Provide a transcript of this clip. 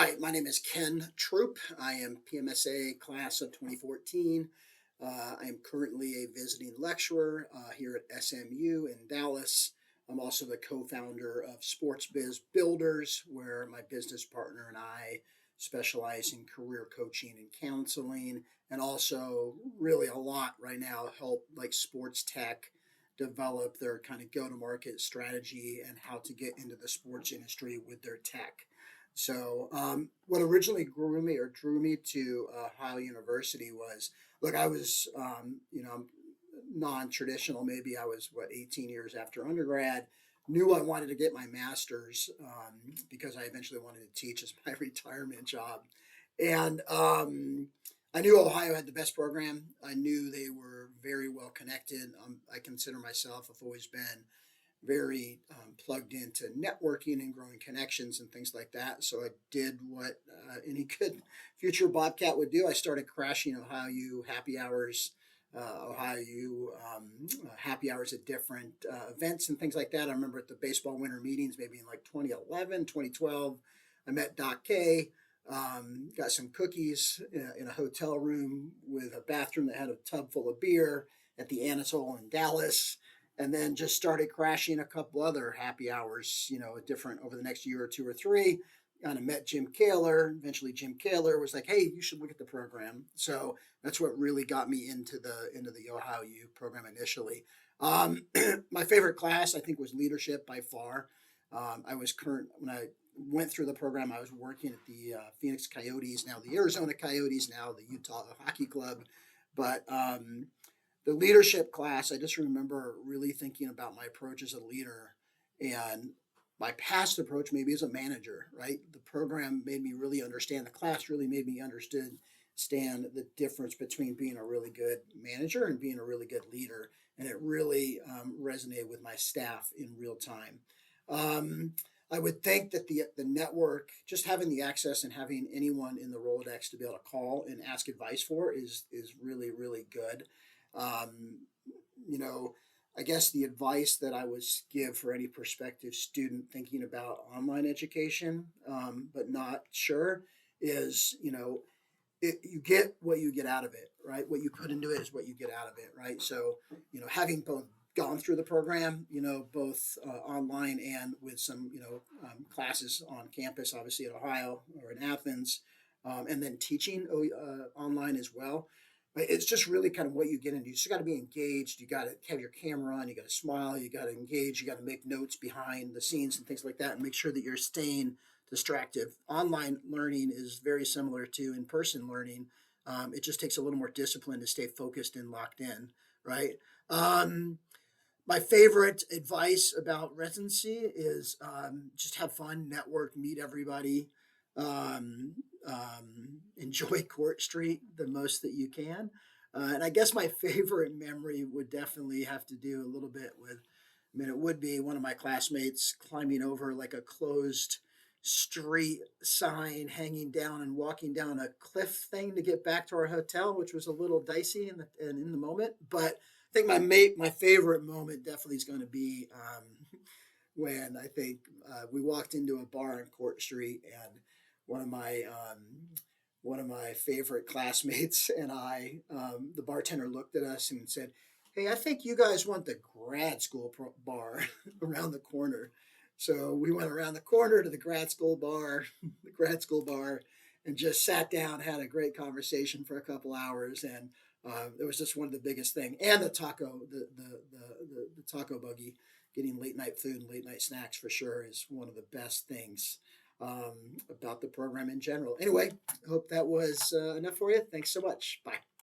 Hi, my name is Ken Troupe. I am PMSA class of 2014. I am currently a visiting lecturer here at SMU in Dallas. I'm also the co-founder of Sports Biz Builders, where my business partner and I specialize in career coaching and counseling, and also really a lot right now help like sports tech develop their kind of go-to-market strategy and how to get into the sports industry with their tech. What originally grew me or drew me to Ohio University was, look, I was, non-traditional. Maybe I was 18 years after undergrad. Knew I wanted to get my master's because I eventually wanted to teach as my retirement job, and I knew Ohio had the best program. I knew they were very well connected. I consider myself, I've always been very plugged into networking and growing connections and things like that. So I did what any good future Bobcat would do. I started crashing Ohio U happy hours, Ohio U happy hours at different events and things like that. I remember at the baseball winter meetings, maybe in like 2011, 2012, I met Doc K. Got some cookies in a hotel room with a bathroom that had a tub full of beer at the Anatole in Dallas, and then just started crashing a couple other happy hours, different over the next year or two or three. Kind of met Jim Kaler. Eventually, Jim Kaler was like, "Hey, you should look at the program." So that's what really got me into the Ohio U program initially. My favorite class, I think, was leadership by far. I was current when I went through the program. I was working at the Phoenix Coyotes, now the Arizona Coyotes, now the Utah Hockey Club, but the leadership class, I just remember really thinking about my approach as a leader and my past approach maybe as a manager, right? The program made me really understand, the class really made me understand the difference between being a really good manager and being a really good leader. And it really resonated with my staff in real time. Um, I would think that the network, just having the access and having anyone in the Rolodex to be able to call and ask advice for is really, really good. Um, you know, I guess the advice that I would give for any prospective student thinking about online education, but not sure, is you get what you get out of it, right? What you put into it is what you get out of it, right? So having both gone through the program, both online and with some classes on campus, obviously at Ohio or in Athens, and then teaching online as well. But it's just really kind of what you get into. You just got to be engaged. You got to have your camera on. You got to smile. You got to engage. You got to make notes behind the scenes and things like that, and make sure that you're staying distracted. Online learning is very similar to in-person learning. It just takes a little more discipline to stay focused and locked in, right? Um, my favorite advice about residency is just have fun, network, meet everybody, enjoy Court Street the most that you can. And I guess my favorite memory would definitely have to do a little bit with, it would be one of my classmates climbing over like a closed street sign hanging down and walking down a cliff thing to get back to our hotel, which was a little dicey in the moment. But I think my favorite moment definitely is going to be when I think we walked into a bar on Court Street, and one of my one of my favorite classmates and the bartender looked at us and said, "Hey, I think you guys want the grad school bar around the corner." So we went around the corner to the grad school bar, the grad school bar, and just sat down, had a great conversation for a couple hours, and it was just one of the biggest thing. And the taco buggy, getting late night food and late night snacks for sure is one of the best things about the program in general. Anyway, I hope that was enough for you. Thanks so much. Bye.